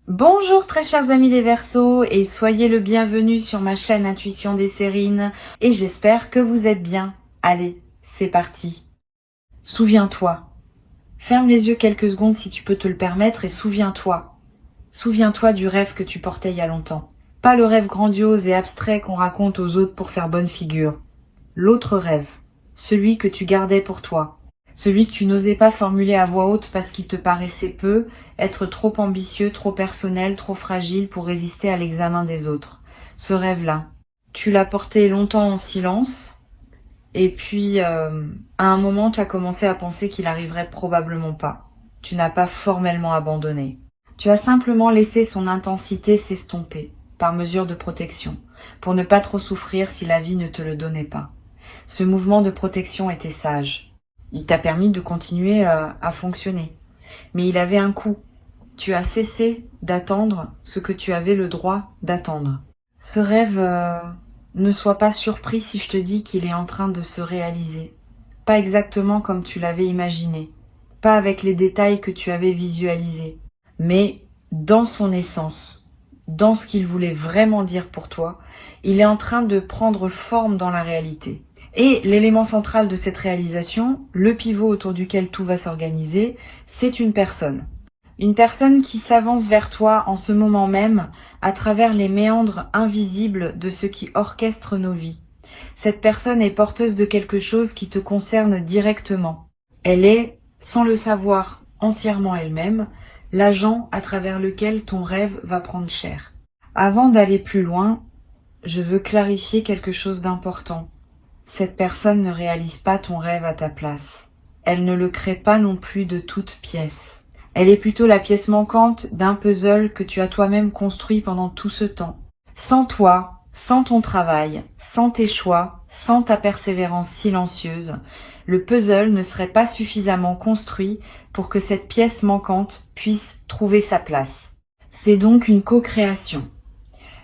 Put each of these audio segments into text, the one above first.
Bonjour très chers amis les Verseaux et soyez le bienvenu sur ma chaîne Intuition des Sérines et j'espère que vous êtes bien. Allez, c'est parti. Souviens-toi. Ferme les yeux quelques secondes si tu peux te le permettre et souviens-toi. Souviens-toi du rêve que tu portais il y a longtemps. Pas le rêve grandiose et abstrait qu'on raconte aux autres pour faire bonne figure. L'autre rêve. Celui que tu gardais pour toi. Celui que tu n'osais pas formuler à voix haute parce qu'il te paraissait peu, être trop ambitieux, trop personnel, trop fragile pour résister à l'examen des autres. Ce rêve-là. Tu l'as porté longtemps en silence, et puis à un moment tu as commencé à penser qu'il arriverait probablement pas. Tu n'as pas formellement abandonné. Tu as simplement laissé son intensité s'estomper, par mesure de protection, pour ne pas trop souffrir si la vie ne te le donnait pas. Ce mouvement de protection était sage. Il t'a permis de continuer à fonctionner. Mais il avait un coût. Tu as cessé d'attendre ce que tu avais le droit d'attendre. Ce rêve, ne sois pas surpris si je te dis qu'il est en train de se réaliser. Pas exactement comme tu l'avais imaginé. Pas avec les détails que tu avais visualisés. Mais dans son essence, dans ce qu'il voulait vraiment dire pour toi, il est en train de prendre forme dans la réalité. Et l'élément central de cette réalisation, le pivot autour duquel tout va s'organiser, c'est une personne. Une personne qui s'avance vers toi en ce moment même, à travers les méandres invisibles de ce qui orchestre nos vies. Cette personne est porteuse de quelque chose qui te concerne directement. Elle est, sans le savoir entièrement elle-même, l'agent à travers lequel ton rêve va prendre chair. Avant d'aller plus loin, je veux clarifier quelque chose d'important. Cette personne ne réalise pas ton rêve à ta place. Elle ne le crée pas non plus de toutes pièces. Elle est plutôt la pièce manquante d'un puzzle que tu as toi-même construit pendant tout ce temps. Sans toi, sans ton travail, sans tes choix, sans ta persévérance silencieuse, le puzzle ne serait pas suffisamment construit pour que cette pièce manquante puisse trouver sa place. C'est donc une co-création.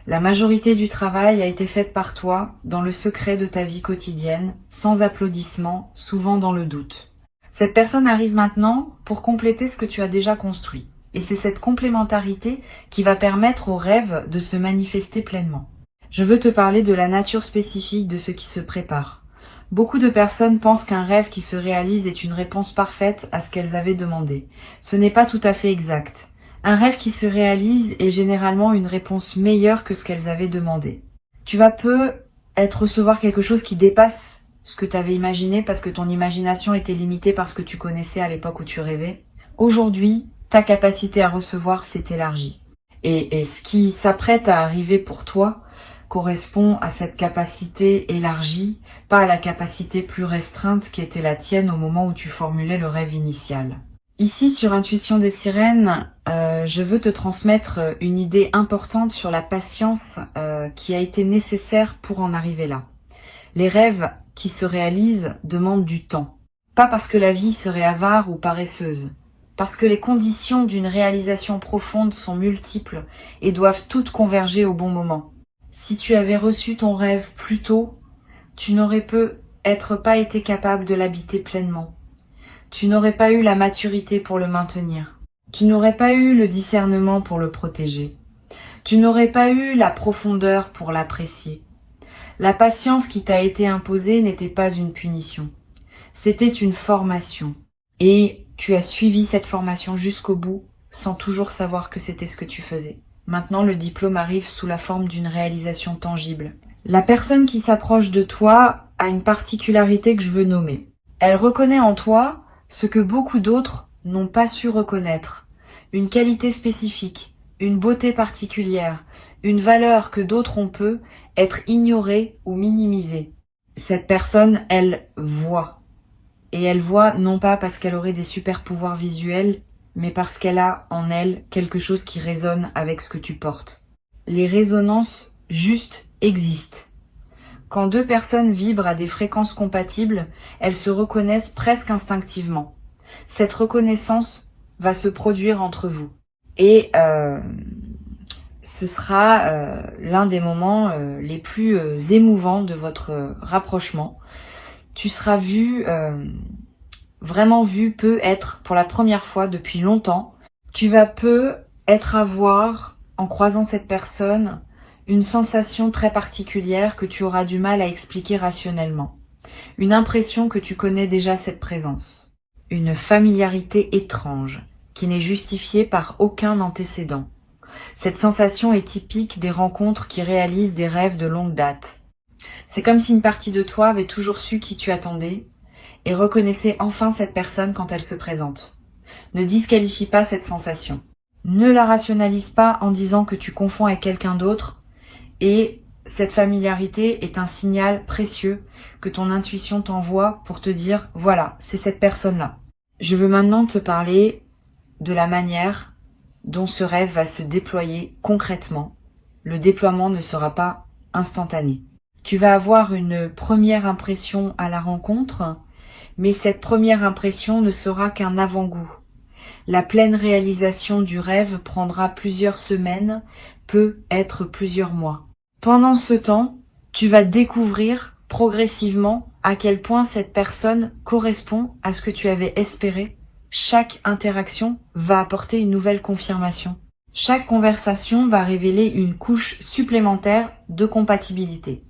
La majorité du travail a été faite par toi, dans le secret de ta vie quotidienne, sans applaudissements, souvent dans le doute. Cette personne arrive maintenant pour compléter ce que tu as déjà construit. Et c'est cette complémentarité qui va permettre au rêve de se manifester pleinement. Je veux te parler de la nature spécifique de ce qui se prépare. Beaucoup de personnes pensent qu'un rêve qui se réalise est une réponse parfaite à ce qu'elles avaient demandé. Ce n'est pas tout à fait exact. Un rêve qui se réalise est généralement une réponse meilleure que ce qu'elles avaient demandé. Tu vas peut-être recevoir quelque chose qui dépasse ce que tu avais imaginé parce que ton imagination était limitée par ce que tu connaissais à l'époque où tu rêvais. Aujourd'hui, ta capacité à recevoir s'est élargie. Et ce qui s'apprête à arriver pour toi correspond à cette capacité élargie, pas à la capacité plus restreinte qui était la tienne au moment où tu formulais le rêve initial. Ici, sur Intuition des Sirènes, je veux te transmettre une idée importante sur la patience qui a été nécessaire pour en arriver là. Les rêves qui se réalisent demandent du temps. Pas parce que la vie serait avare ou paresseuse, parce que les conditions d'une réalisation profonde sont multiples et doivent toutes converger au bon moment. Si tu avais reçu ton rêve plus tôt, tu n'aurais peut-être pas été capable de l'habiter pleinement. Tu n'aurais pas eu la maturité pour le maintenir. Tu n'aurais pas eu le discernement pour le protéger. Tu n'aurais pas eu la profondeur pour l'apprécier. La patience qui t'a été imposée n'était pas une punition. C'était une formation. Et tu as suivi cette formation jusqu'au bout, sans toujours savoir que c'était ce que tu faisais. Maintenant, le diplôme arrive sous la forme d'une réalisation tangible. La personne qui s'approche de toi a une particularité que je veux nommer. Elle reconnaît en toi ce que beaucoup d'autres n'ont pas su reconnaître, une qualité spécifique, une beauté particulière, une valeur que d'autres ont peu être ignorée ou minimisée. Cette personne, elle voit. Et elle voit non pas parce qu'elle aurait des super pouvoirs visuels, mais parce qu'elle a en elle quelque chose qui résonne avec ce que tu portes. Les résonances justes existent. Quand deux personnes vibrent à des fréquences compatibles, elles se reconnaissent presque instinctivement. Cette reconnaissance va se produire entre vous. Et ce sera l'un des moments les plus émouvants de votre rapprochement. Tu seras vraiment vu peut-être pour la première fois depuis longtemps. Tu vas être à voir, en croisant cette personne, une sensation très particulière que tu auras du mal à expliquer rationnellement. Une impression que tu connais déjà cette présence. Une familiarité étrange, qui n'est justifiée par aucun antécédent. Cette sensation est typique des rencontres qui réalisent des rêves de longue date. C'est comme si une partie de toi avait toujours su qui tu attendais et reconnaissait enfin cette personne quand elle se présente. Ne disqualifie pas cette sensation. Ne la rationalise pas en disant que tu confonds avec quelqu'un d'autre, et cette familiarité est un signal précieux que ton intuition t'envoie pour te dire « voilà, c'est cette personne-là ». Je veux maintenant te parler de la manière dont ce rêve va se déployer concrètement. Le déploiement ne sera pas instantané. Tu vas avoir une première impression à la rencontre, mais cette première impression ne sera qu'un avant-goût. La pleine réalisation du rêve prendra plusieurs semaines, peut être plusieurs mois. Pendant ce temps, tu vas découvrir progressivement à quel point cette personne correspond à ce que tu avais espéré. Chaque interaction va apporter une nouvelle confirmation. Chaque conversation va révéler une couche supplémentaire de compatibilité.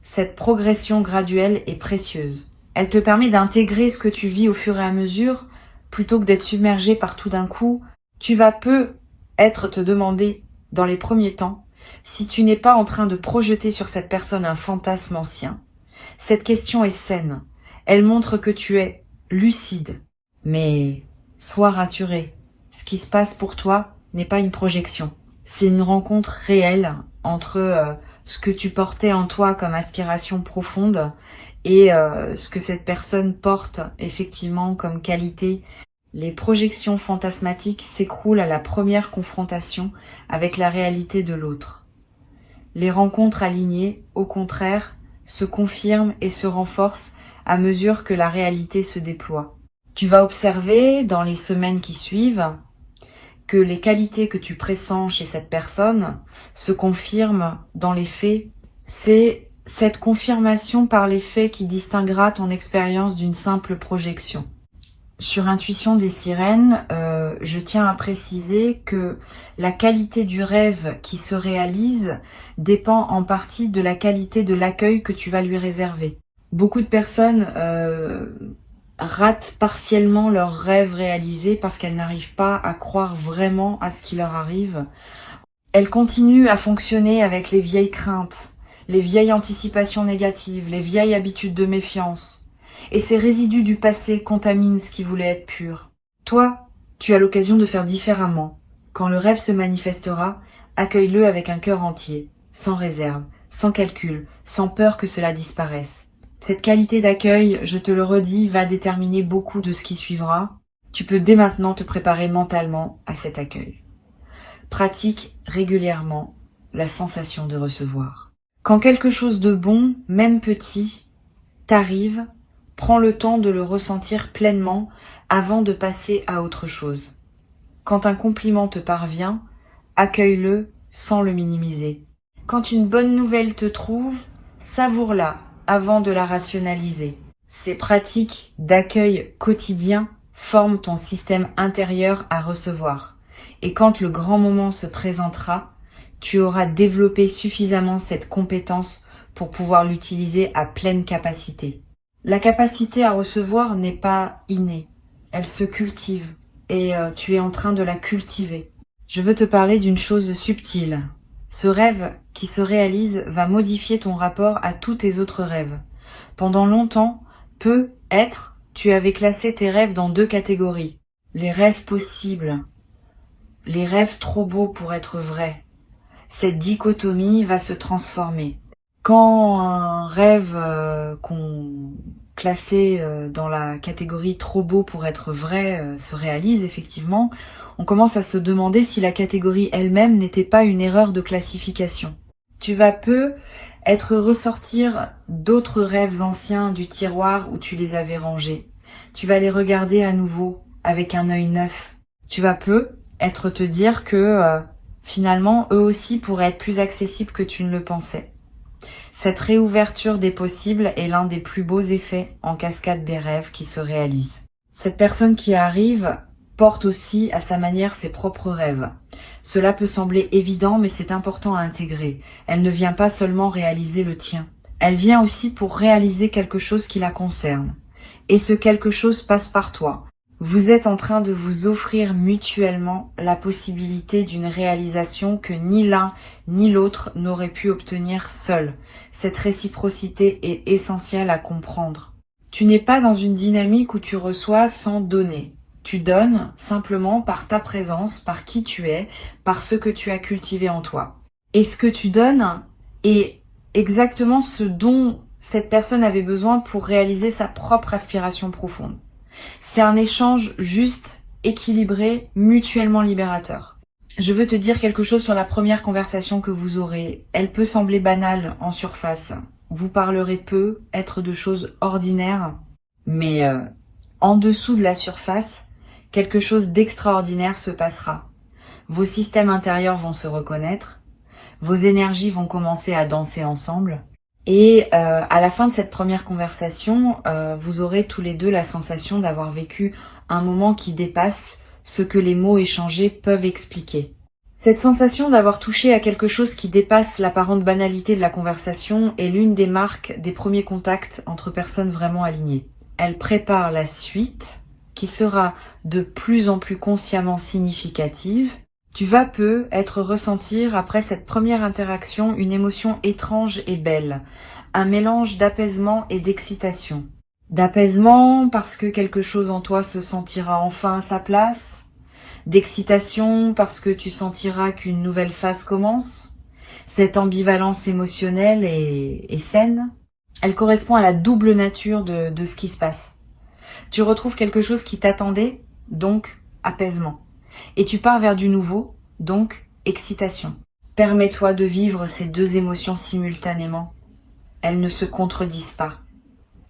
Cette progression graduelle est précieuse. Elle te permet d'intégrer ce que tu vis au fur et à mesure, plutôt que d'être submergé par tout d'un coup. Tu vas peut-être te demander, dans les premiers temps, si tu n'es pas en train de projeter sur cette personne un fantasme ancien. Cette question est saine. Elle montre que tu es lucide. Mais sois rassuré, ce qui se passe pour toi n'est pas une projection. C'est une rencontre réelle entre ce que tu portais en toi comme aspiration profonde et ce que cette personne porte effectivement comme qualité. Les projections fantasmatiques s'écroulent à la première confrontation avec la réalité de l'autre. Les rencontres alignées, au contraire, se confirment et se renforcent à mesure que la réalité se déploie. Tu vas observer, dans les semaines qui suivent, que les qualités que tu pressens chez cette personne se confirment dans les faits. C'est cette confirmation par les faits qui distinguera ton expérience d'une simple projection. Sur Intuition des sirènes, je tiens à préciser que la qualité du rêve qui se réalise dépend en partie de la qualité de l'accueil que tu vas lui réserver. Beaucoup de personnes ratent partiellement leurs rêves réalisés parce qu'elles n'arrivent pas à croire vraiment à ce qui leur arrive. Elles continuent à fonctionner avec les vieilles craintes, les vieilles anticipations négatives, les vieilles habitudes de méfiance. Et ces résidus du passé contaminent ce qui voulait être pur. Toi, tu as l'occasion de faire différemment. Quand le rêve se manifestera, accueille-le avec un cœur entier, sans réserve, sans calcul, sans peur que cela disparaisse. Cette qualité d'accueil, je te le redis, va déterminer beaucoup de ce qui suivra. Tu peux dès maintenant te préparer mentalement à cet accueil. Pratique régulièrement la sensation de recevoir. Quand quelque chose de bon, même petit, t'arrive, prends le temps de le ressentir pleinement avant de passer à autre chose. Quand un compliment te parvient, accueille-le sans le minimiser. Quand une bonne nouvelle te trouve, savoure-la avant de la rationaliser. Ces pratiques d'accueil quotidien forment ton système intérieur à recevoir. Et quand le grand moment se présentera, tu auras développé suffisamment cette compétence pour pouvoir l'utiliser à pleine capacité. La capacité à recevoir n'est pas innée, elle se cultive et tu es en train de la cultiver. Je veux te parler d'une chose subtile. Ce rêve qui se réalise va modifier ton rapport à tous tes autres rêves. Pendant longtemps, peut-être, tu avais classé tes rêves dans 2 catégories. Les rêves possibles, les rêves trop beaux pour être vrais. Cette dichotomie va se transformer. Quand un rêve qu'on classait dans la catégorie trop beau pour être vrai se réalise effectivement, on commence à se demander si la catégorie elle-même n'était pas une erreur de classification. Tu vas être ressortir d'autres rêves anciens du tiroir où tu les avais rangés. Tu vas les regarder à nouveau avec un œil neuf. Tu vas être te dire que finalement eux aussi pourraient être plus accessibles que tu ne le pensais. Cette réouverture des possibles est l'un des plus beaux effets en cascade des rêves qui se réalisent. Cette personne qui arrive porte aussi à sa manière ses propres rêves. Cela peut sembler évident, mais c'est important à intégrer. Elle ne vient pas seulement réaliser le tien. Elle vient aussi pour réaliser quelque chose qui la concerne. Et ce quelque chose passe par toi. Vous êtes en train de vous offrir mutuellement la possibilité d'une réalisation que ni l'un ni l'autre n'aurait pu obtenir seul. Cette réciprocité est essentielle à comprendre. Tu n'es pas dans une dynamique où tu reçois sans donner. Tu donnes simplement par ta présence, par qui tu es, par ce que tu as cultivé en toi. Et ce que tu donnes est exactement ce dont cette personne avait besoin pour réaliser sa propre aspiration profonde. C'est un échange juste, équilibré, mutuellement libérateur. Je veux te dire quelque chose sur la première conversation que vous aurez. Elle peut sembler banale en surface. Vous parlerez peu, être de choses ordinaires, mais en dessous de la surface, quelque chose d'extraordinaire se passera. Vos systèmes intérieurs vont se reconnaître, vos énergies vont commencer à danser ensemble, et à la fin de cette première conversation, vous aurez tous les deux la sensation d'avoir vécu un moment qui dépasse ce que les mots échangés peuvent expliquer. Cette sensation d'avoir touché à quelque chose qui dépasse l'apparente banalité de la conversation est l'une des marques des premiers contacts entre personnes vraiment alignées. Elle prépare la suite, qui sera de plus en plus consciemment significative. Tu vas peu être ressentir après cette première interaction une émotion étrange et belle, un mélange d'apaisement et d'excitation. D'apaisement parce que quelque chose en toi se sentira enfin à sa place, d'excitation parce que tu sentiras qu'une nouvelle phase commence. Cette ambivalence émotionnelle est saine. Elle correspond à la double nature de ce qui se passe. Tu retrouves quelque chose qui t'attendait, donc apaisement. Et tu pars vers du nouveau, donc excitation. Permets-toi de vivre ces deux émotions simultanément. Elles ne se contredisent pas.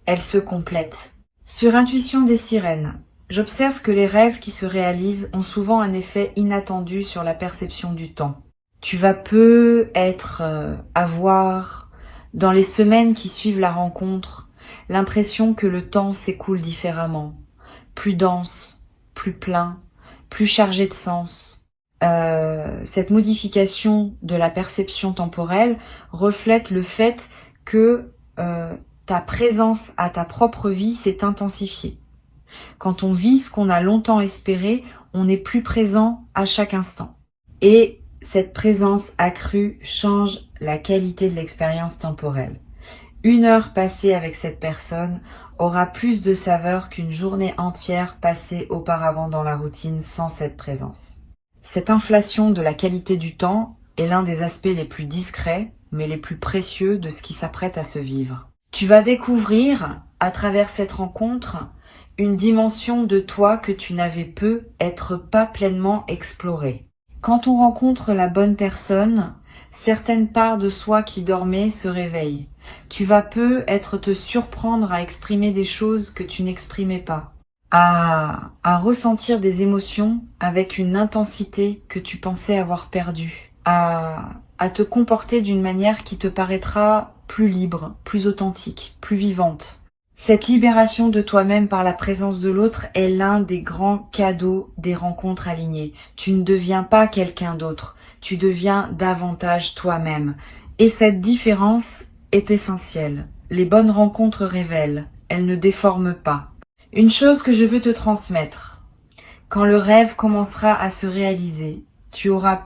Elles se complètent. Sur Intuition des sirènes, j'observe que les rêves qui se réalisent ont souvent un effet inattendu sur la perception du temps. Tu vas peu avoir, dans les semaines qui suivent la rencontre, l'impression que le temps s'écoule différemment, plus dense, plus plein, plus chargé de sens. Cette modification de la perception temporelle reflète le fait que ta présence à ta propre vie s'est intensifiée. Quand on vit ce qu'on a longtemps espéré, on est plus présent à chaque instant. Et cette présence accrue change la qualité de l'expérience temporelle. 1 heure passée avec cette personne aura plus de saveur qu'une journée entière passée auparavant dans la routine sans cette présence. Cette inflation de la qualité du temps est l'un des aspects les plus discrets, mais les plus précieux de ce qui s'apprête à se vivre. Tu vas découvrir, à travers cette rencontre, une dimension de toi que tu n'avais pas pleinement explorée. Quand on rencontre la bonne personne, certaines parts de soi qui dormaient se réveillent. Tu vas te surprendre à exprimer des choses que tu n'exprimais pas, à ressentir des émotions avec une intensité que tu pensais avoir perdue, à te comporter d'une manière qui te paraîtra plus libre, plus authentique, plus vivante. Cette libération de toi-même par la présence de l'autre est l'un des grands cadeaux des rencontres alignées. Tu ne deviens pas quelqu'un d'autre, tu deviens davantage toi-même. Et cette différence est essentielle. Les bonnes rencontres révèlent, elles ne déforment pas. Une chose que je veux te transmettre. Quand le rêve commencera à se réaliser, tu auras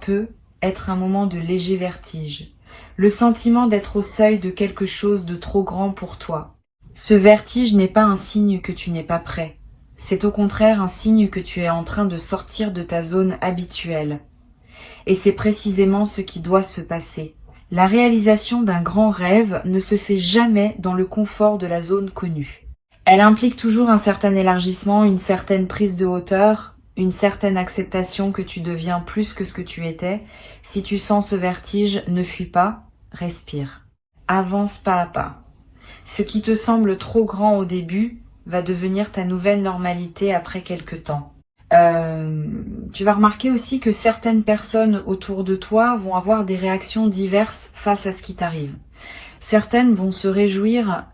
être un moment de léger vertige. Le sentiment d'être au seuil de quelque chose de trop grand pour toi. Ce vertige n'est pas un signe que tu n'es pas prêt. C'est au contraire un signe que tu es en train de sortir de ta zone habituelle. Et c'est précisément ce qui doit se passer. La réalisation d'un grand rêve ne se fait jamais dans le confort de la zone connue. Elle implique toujours un certain élargissement, une certaine prise de hauteur, une certaine acceptation que tu deviens plus que ce que tu étais. Si tu sens ce vertige, ne fuis pas, respire. Avance pas à pas. Ce qui te semble trop grand au début va devenir ta nouvelle normalité après quelque temps. Tu vas remarquer aussi que certaines personnes autour de toi vont avoir des réactions diverses face à ce qui t'arrive. Certaines vont se réjouir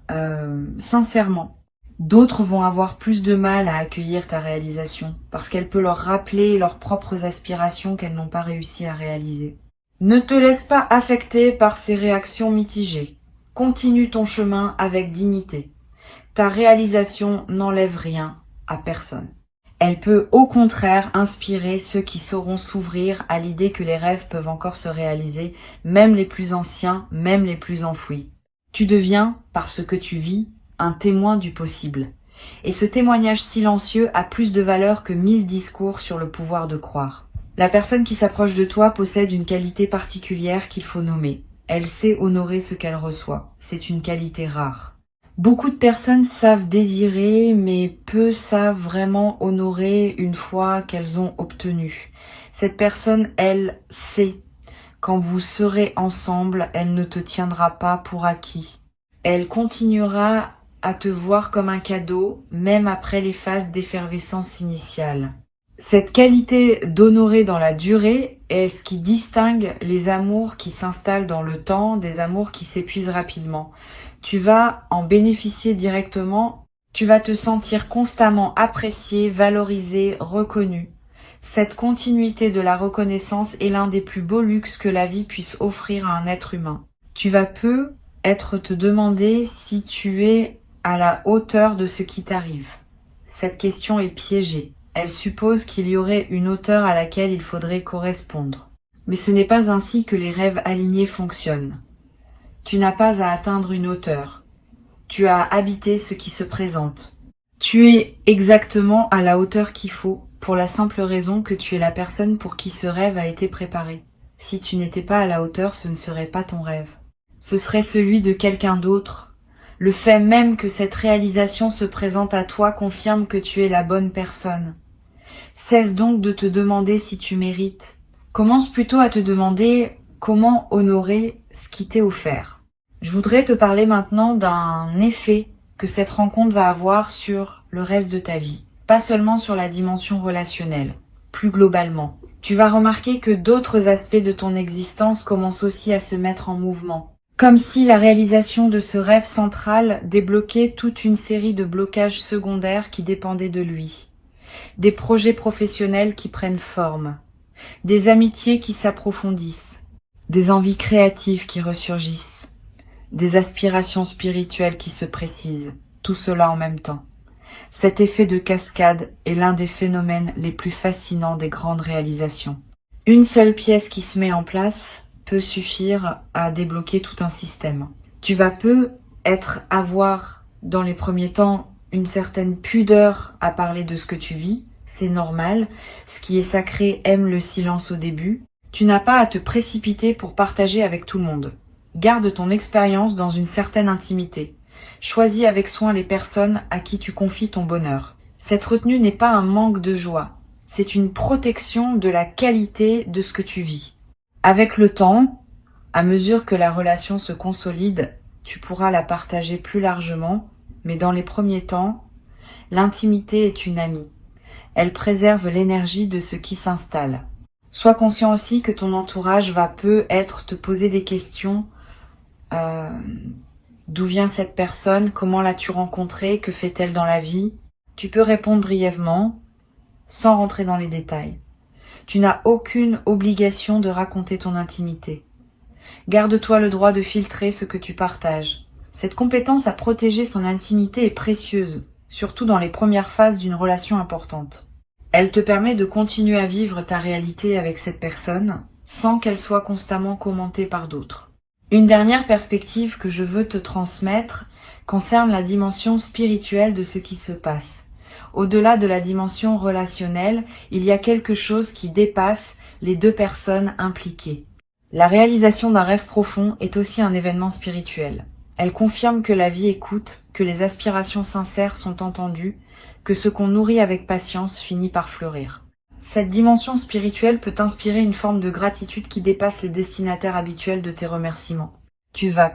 sincèrement D'autres vont avoir plus de mal à accueillir ta réalisation, parce qu'elle peut leur rappeler leurs propres aspirations qu'elles n'ont pas réussi à réaliser. Ne te laisse pas affecter par ces réactions mitigées. Continue ton chemin avec dignité. Ta réalisation n'enlève rien à personne. Elle peut au contraire inspirer ceux qui sauront s'ouvrir à l'idée que les rêves peuvent encore se réaliser, même les plus anciens, même les plus enfouis. Tu deviens, par ce que tu vis, un témoin du possible. Et ce témoignage silencieux a plus de valeur que 1000 discours sur le pouvoir de croire. La personne qui s'approche de toi possède une qualité particulière qu'il faut nommer. Elle sait honorer ce qu'elle reçoit. C'est une qualité rare. Beaucoup de personnes savent désirer, mais peu savent vraiment honorer une fois qu'elles ont obtenu. Cette personne, elle sait. Quand vous serez ensemble, elle ne te tiendra pas pour acquis. Elle continuera à te voir comme un cadeau, même après les phases d'effervescence initiale. Cette qualité d'honorer dans la durée est ce qui distingue les amours qui s'installent dans le temps des amours qui s'épuisent rapidement. Tu vas en bénéficier directement, tu vas te sentir constamment apprécié, valorisé, reconnu. Cette continuité de la reconnaissance est l'un des plus beaux luxes que la vie puisse offrir à un être humain. Tu vas peu être te demander si tu es à la hauteur de ce qui t'arrive. Cette question est piégée. Elle suppose qu'il y aurait une hauteur à laquelle il faudrait correspondre. Mais ce n'est pas ainsi que les rêves alignés fonctionnent. Tu n'as pas à atteindre une hauteur. Tu as à habiter ce qui se présente. Tu es exactement à la hauteur qu'il faut, pour la simple raison que tu es la personne pour qui ce rêve a été préparé. Si tu n'étais pas à la hauteur, ce ne serait pas ton rêve. Ce serait celui de quelqu'un d'autre. Le fait même que cette réalisation se présente à toi confirme que tu es la bonne personne. Cesse donc de te demander si tu mérites. Commence plutôt à te demander comment honorer ce qui t'est offert. Je voudrais te parler maintenant d'un effet que cette rencontre va avoir sur le reste de ta vie. Pas seulement sur la dimension relationnelle, plus globalement. Tu vas remarquer que d'autres aspects de ton existence commencent aussi à se mettre en mouvement. Comme si la réalisation de ce rêve central débloquait toute une série de blocages secondaires qui dépendaient de lui. Des projets professionnels qui prennent forme, des amitiés qui s'approfondissent, des envies créatives qui ressurgissent, des aspirations spirituelles qui se précisent, tout cela en même temps. Cet effet de cascade est l'un des phénomènes les plus fascinants des grandes réalisations. Une seule pièce qui se met en place peut suffire à débloquer tout un système. Tu vas avoir dans les premiers temps une certaine pudeur à parler de ce que tu vis, c'est normal. Ce qui est sacré aime le silence au début. Tu n'as pas à te précipiter pour partager avec tout le monde. Garde ton expérience dans une certaine intimité. Choisis avec soin les personnes à qui tu confies ton bonheur. Cette retenue n'est pas un manque de joie, c'est une protection de la qualité de ce que tu vis. Avec le temps, à mesure que la relation se consolide, tu pourras la partager plus largement, mais dans les premiers temps, l'intimité est une amie. Elle préserve l'énergie de ce qui s'installe. Sois conscient aussi que ton entourage va te poser des questions. D'où vient cette personne? Comment l'as-tu rencontrée? Que fait-elle dans la vie? Tu peux répondre brièvement, sans rentrer dans les détails. Tu n'as aucune obligation de raconter ton intimité. Garde-toi le droit de filtrer ce que tu partages. Cette compétence à protéger son intimité est précieuse, surtout dans les premières phases d'une relation importante. Elle te permet de continuer à vivre ta réalité avec cette personne, sans qu'elle soit constamment commentée par d'autres. Une dernière perspective que je veux te transmettre concerne la dimension spirituelle de ce qui se passe. Au-delà de la dimension relationnelle, il y a quelque chose qui dépasse les deux personnes impliquées. La réalisation d'un rêve profond est aussi un événement spirituel. Elle confirme que la vie écoute, que les aspirations sincères sont entendues, que ce qu'on nourrit avec patience finit par fleurir. Cette dimension spirituelle peut inspirer une forme de gratitude qui dépasse les destinataires habituels de tes remerciements. Tu vas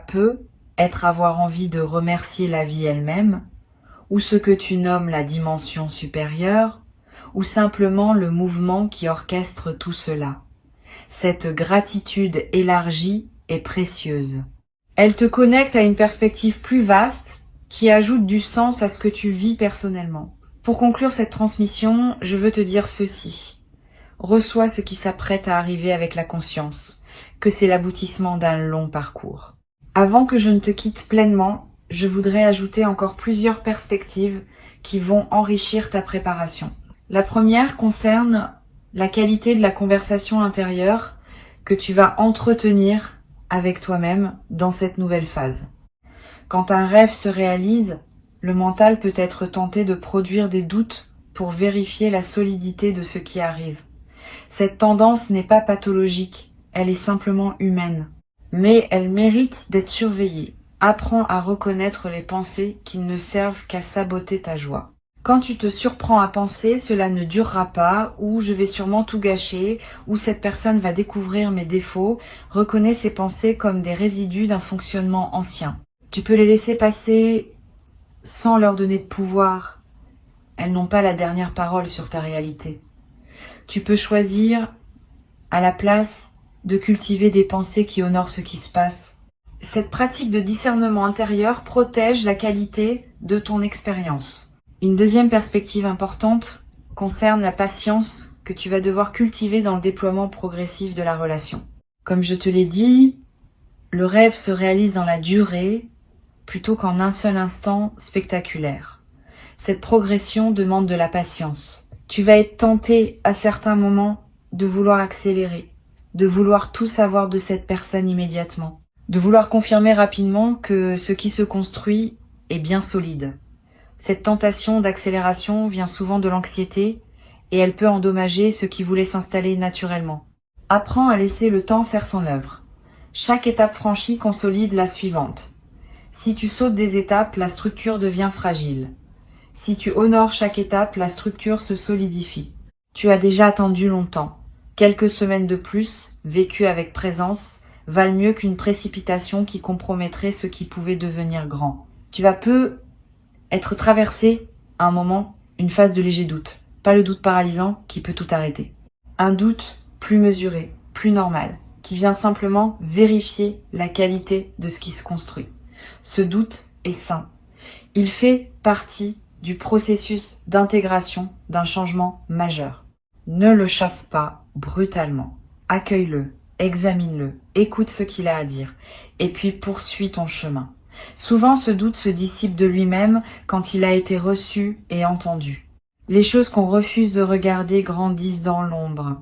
avoir envie de remercier la vie elle-même, ou ce que tu nommes la dimension supérieure, ou simplement le mouvement qui orchestre tout cela. Cette gratitude élargie est précieuse. Elle te connecte à une perspective plus vaste qui ajoute du sens à ce que tu vis personnellement. Pour conclure cette transmission, je veux te dire ceci. Reçois ce qui s'apprête à arriver avec la conscience, que c'est l'aboutissement d'un long parcours. Avant que je ne te quitte pleinement, je voudrais ajouter encore plusieurs perspectives qui vont enrichir ta préparation. La première concerne la qualité de la conversation intérieure que tu vas entretenir avec toi-même dans cette nouvelle phase. Quand un rêve se réalise, le mental peut être tenté de produire des doutes pour vérifier la solidité de ce qui arrive. Cette tendance n'est pas pathologique, elle est simplement humaine. Mais elle mérite d'être surveillée. Apprends à reconnaître les pensées qui ne servent qu'à saboter ta joie. Quand tu te surprends à penser, cela ne durera pas, ou je vais sûrement tout gâcher, ou cette personne va découvrir mes défauts, reconnais ces pensées comme des résidus d'un fonctionnement ancien. Tu peux les laisser passer sans leur donner de pouvoir. Elles n'ont pas la dernière parole sur ta réalité. Tu peux choisir, à la place, de cultiver des pensées qui honorent ce qui se passe. Cette pratique de discernement intérieur protège la qualité de ton expérience. Une deuxième perspective importante concerne la patience que tu vas devoir cultiver dans le déploiement progressif de la relation. Comme je te l'ai dit, le rêve se réalise dans la durée plutôt qu'en un seul instant spectaculaire. Cette progression demande de la patience. Tu vas être tenté à certains moments de vouloir accélérer, de vouloir tout savoir de cette personne immédiatement, de vouloir confirmer rapidement que ce qui se construit est bien solide. Cette tentation d'accélération vient souvent de l'anxiété et elle peut endommager ce qui voulait s'installer naturellement. Apprends à laisser le temps faire son œuvre. Chaque étape franchie consolide la suivante. Si tu sautes des étapes, la structure devient fragile. Si tu honores chaque étape, la structure se solidifie. Tu as déjà attendu longtemps. Quelques semaines de plus, vécues avec présence, valent mieux qu'une précipitation qui compromettrait ce qui pouvait devenir grand. Tu vas peu être traversé, à un moment, une phase de léger doute. Pas le doute paralysant qui peut tout arrêter. Un doute plus mesuré, plus normal, qui vient simplement vérifier la qualité de ce qui se construit. Ce doute est sain. Il fait partie du processus d'intégration d'un changement majeur. Ne le chasse pas brutalement. Accueille-le, examine-le, écoute ce qu'il a à dire, et puis poursuis ton chemin. Souvent, ce doute se dissipe de lui-même quand il a été reçu et entendu. Les choses qu'on refuse de regarder grandissent dans l'ombre.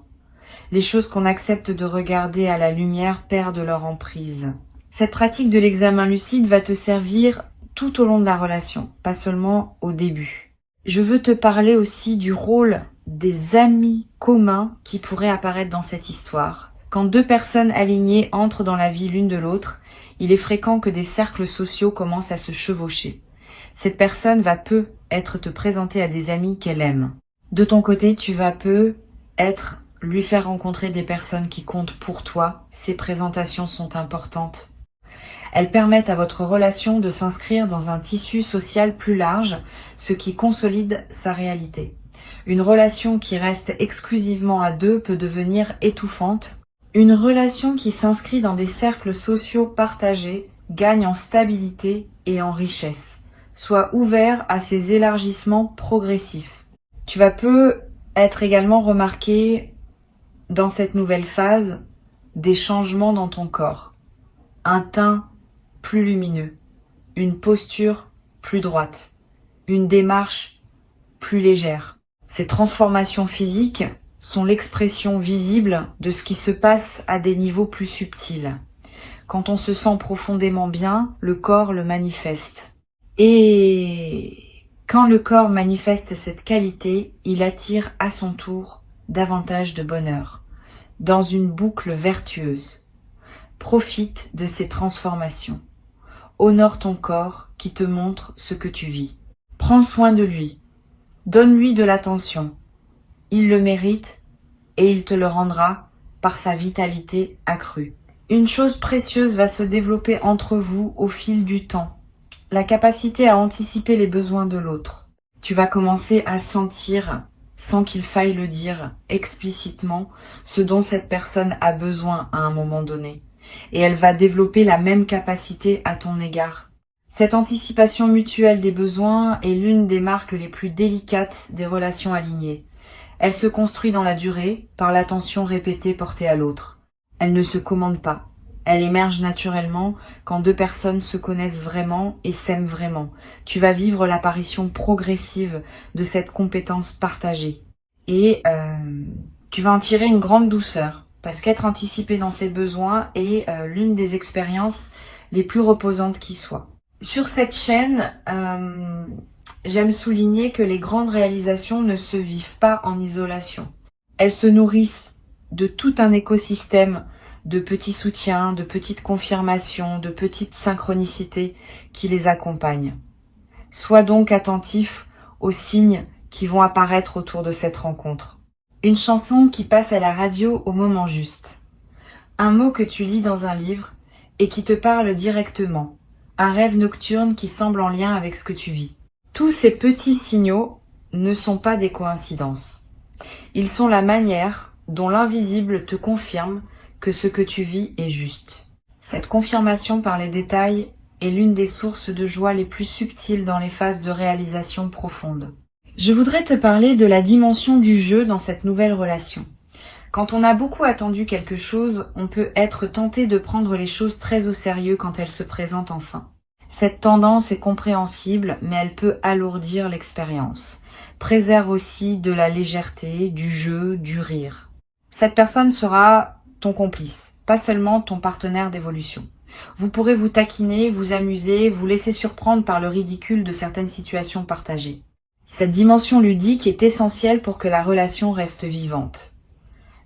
Les choses qu'on accepte de regarder à la lumière perdent leur emprise. Cette pratique de l'examen lucide va te servir tout au long de la relation, pas seulement au début. Je veux te parler aussi du rôle des amis communs qui pourraient apparaître dans cette histoire. Quand deux personnes alignées entrent dans la vie l'une de l'autre, il est fréquent que des cercles sociaux commencent à se chevaucher. Cette personne va peu être te présentée à des amis qu'elle aime. De ton côté, tu vas peu être lui faire rencontrer des personnes qui comptent pour toi. Ces présentations sont importantes. Elles permettent à votre relation de s'inscrire dans un tissu social plus large, ce qui consolide sa réalité. Une relation qui reste exclusivement à deux peut devenir étouffante. Une relation qui s'inscrit dans des cercles sociaux partagés gagne en stabilité et en richesse. Sois ouvert à ces élargissements progressifs. Tu vas peu être également remarqué dans cette nouvelle phase des changements dans ton corps. Un teint plus lumineux, une posture plus droite, une démarche plus légère. Ces transformations physiques sont l'expression visible de ce qui se passe à des niveaux plus subtils. Quand on se sent profondément bien, le corps le manifeste. Et quand le corps manifeste cette qualité, il attire à son tour davantage de bonheur, dans une boucle vertueuse. Profite de ces transformations. Honore ton corps qui te montre ce que tu vis. Prends soin de lui. Donne-lui de l'attention. Il le mérite et il te le rendra par sa vitalité accrue. Une chose précieuse va se développer entre vous au fil du temps. La capacité à anticiper les besoins de l'autre. Tu vas commencer à sentir, sans qu'il faille le dire explicitement, ce dont cette personne a besoin à un moment donné. Et elle va développer la même capacité à ton égard. Cette anticipation mutuelle des besoins est l'une des marques les plus délicates des relations alignées. Elle se construit dans la durée, par l'attention répétée portée à l'autre. Elle ne se commande pas. Elle émerge naturellement quand deux personnes se connaissent vraiment et s'aiment vraiment. Tu vas vivre l'apparition progressive de cette compétence partagée. Et tu vas en tirer une grande douceur, parce qu'être anticipé dans ses besoins est l'une des expériences les plus reposantes qui soient. Sur cette chaîne, j'aime souligner que les grandes réalisations ne se vivent pas en isolation. Elles se nourrissent de tout un écosystème de petits soutiens, de petites confirmations, de petites synchronicités qui les accompagnent. Sois donc attentif aux signes qui vont apparaître autour de cette rencontre. Une chanson qui passe à la radio au moment juste. Un mot que tu lis dans un livre et qui te parle directement. Un rêve nocturne qui semble en lien avec ce que tu vis. Tous ces petits signaux ne sont pas des coïncidences. Ils sont la manière dont l'invisible te confirme que ce que tu vis est juste. Cette confirmation par les détails est l'une des sources de joie les plus subtiles dans les phases de réalisation profonde. Je voudrais te parler de la dimension du jeu dans cette nouvelle relation. Quand on a beaucoup attendu quelque chose, on peut être tenté de prendre les choses très au sérieux quand elles se présentent enfin. Cette tendance est compréhensible, mais elle peut alourdir l'expérience. Préserve aussi de la légèreté, du jeu, du rire. Cette personne sera ton complice, pas seulement ton partenaire d'évolution. Vous pourrez vous taquiner, vous amuser, vous laisser surprendre par le ridicule de certaines situations partagées. Cette dimension ludique est essentielle pour que la relation reste vivante.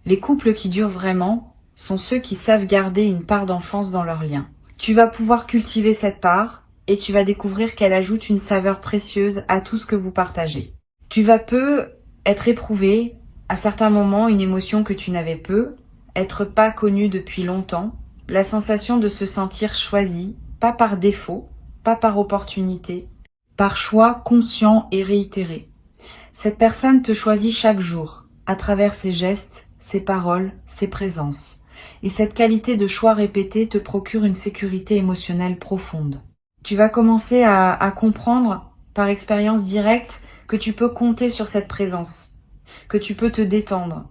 Les couples qui durent vraiment sont ceux qui savent garder une part d'enfance dans leur lien. Tu vas pouvoir cultiver cette part et tu vas découvrir qu'elle ajoute une saveur précieuse à tout ce que vous partagez. Tu vas être éprouvé, à certains moments, une émotion que tu n'avais peu, être pas connu depuis longtemps, la sensation de se sentir choisi, pas par défaut, pas par opportunité, par choix conscient et réitéré. Cette personne te choisit chaque jour, à travers ses gestes, ses paroles, ses présences. Et cette qualité de choix répété te procure une sécurité émotionnelle profonde. Tu vas commencer à comprendre, par expérience directe, que tu peux compter sur cette présence, que tu peux te détendre,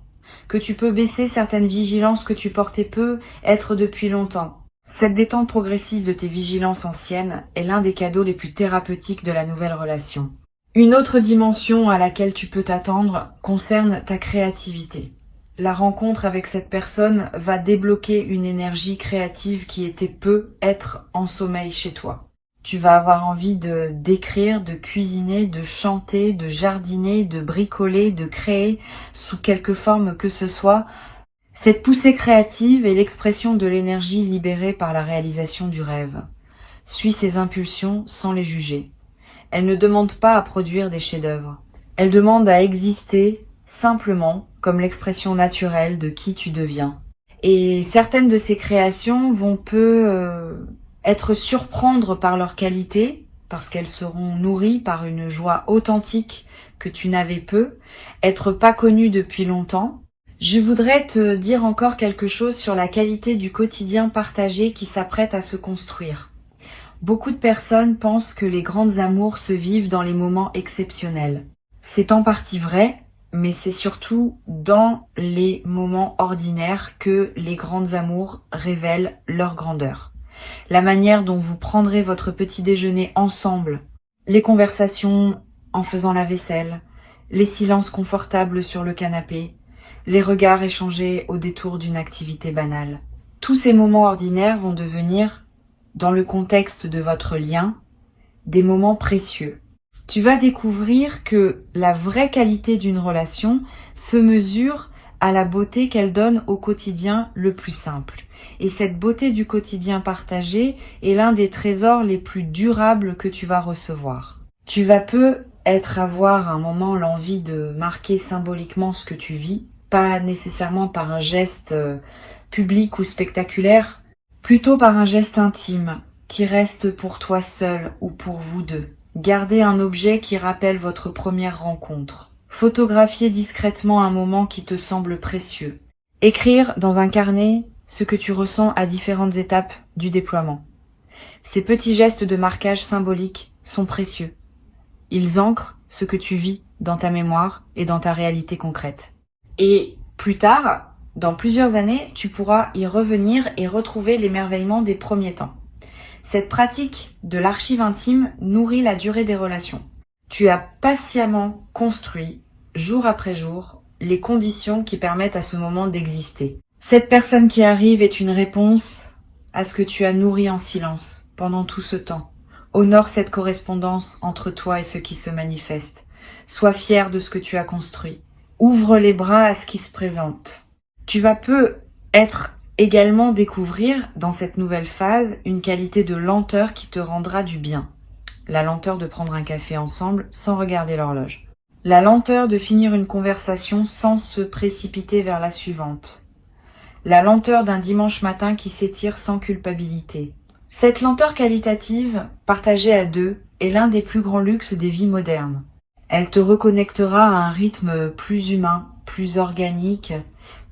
que tu peux baisser certaines vigilances que tu portais peu, être depuis longtemps. Cette détente progressive de tes vigilances anciennes est l'un des cadeaux les plus thérapeutiques de la nouvelle relation. Une autre dimension à laquelle tu peux t'attendre concerne ta créativité. La rencontre avec cette personne va débloquer une énergie créative qui était peu être en sommeil chez toi. Tu vas avoir envie d'écrire, de cuisiner, de chanter, de jardiner, de bricoler, de créer, sous quelque forme que ce soit. Cette poussée créative est l'expression de l'énergie libérée par la réalisation du rêve. Suis ses impulsions sans les juger. Elle ne demande pas à produire des chefs-d'œuvre. Elle demande à exister simplement comme l'expression naturelle de qui tu deviens. Et certaines de ces créations vont être surprendre par leur qualité, parce qu'elles seront nourries par une joie authentique que tu n'avais peu, être pas connues depuis longtemps. Je voudrais te dire encore quelque chose sur la qualité du quotidien partagé qui s'apprête à se construire. Beaucoup de personnes pensent que les grandes amours se vivent dans les moments exceptionnels. C'est en partie vrai, mais c'est surtout dans les moments ordinaires que les grandes amours révèlent leur grandeur. La manière dont vous prendrez votre petit déjeuner ensemble, les conversations en faisant la vaisselle, les silences confortables sur le canapé, les regards échangés au détour d'une activité banale. Tous ces moments ordinaires vont devenir, dans le contexte de votre lien, des moments précieux. Tu vas découvrir que la vraie qualité d'une relation se mesure à la beauté qu'elle donne au quotidien le plus simple. Et cette beauté du quotidien partagé est l'un des trésors les plus durables que tu vas recevoir. Tu vas avoir un moment l'envie de marquer symboliquement ce que tu vis, pas nécessairement par un geste public ou spectaculaire, plutôt par un geste intime qui reste pour toi seul ou pour vous deux. Gardez un objet qui rappelle votre première rencontre. Photographiez discrètement un moment qui te semble précieux. Écrire dans un carnet ce que tu ressens à différentes étapes du déploiement. Ces petits gestes de marquage symbolique sont précieux. Ils ancrent ce que tu vis dans ta mémoire et dans ta réalité concrète. Et plus tard, dans plusieurs années, tu pourras y revenir et retrouver l'émerveillement des premiers temps. Cette pratique de l'archive intime nourrit la durée des relations. Tu as patiemment construit, jour après jour, les conditions qui permettent à ce moment d'exister. Cette personne qui arrive est une réponse à ce que tu as nourri en silence pendant tout ce temps. Honore cette correspondance entre toi et ce qui se manifeste. Sois fier de ce que tu as construit. Ouvre les bras à ce qui se présente. Tu vas peut-être également découvrir dans cette nouvelle phase une qualité de lenteur qui te rendra du bien. La lenteur de prendre un café ensemble sans regarder l'horloge. La lenteur de finir une conversation sans se précipiter vers la suivante. La lenteur d'un dimanche matin qui s'étire sans culpabilité. Cette lenteur qualitative, partagée à deux, est l'un des plus grands luxes des vies modernes. Elle te reconnectera à un rythme plus humain, plus organique,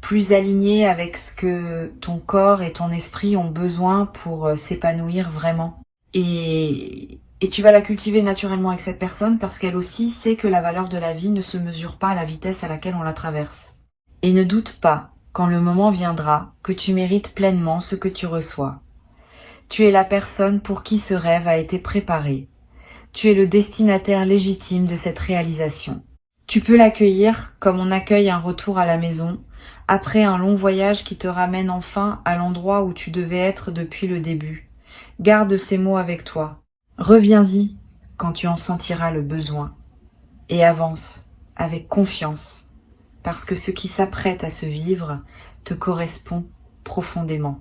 plus aligné avec ce que ton corps et ton esprit ont besoin pour s'épanouir vraiment. Et tu vas la cultiver naturellement avec cette personne parce qu'elle aussi sait que la valeur de la vie ne se mesure pas à la vitesse à laquelle on la traverse. Et ne doute pas, quand le moment viendra, que tu mérites pleinement ce que tu reçois. Tu es la personne pour qui ce rêve a été préparé. Tu es le destinataire légitime de cette réalisation. Tu peux l'accueillir comme on accueille un retour à la maison, après un long voyage qui te ramène enfin à l'endroit où tu devais être depuis le début. Garde ces mots avec toi. Reviens-y quand tu en sentiras le besoin. Et avance avec confiance, parce que ce qui s'apprête à se vivre te correspond profondément.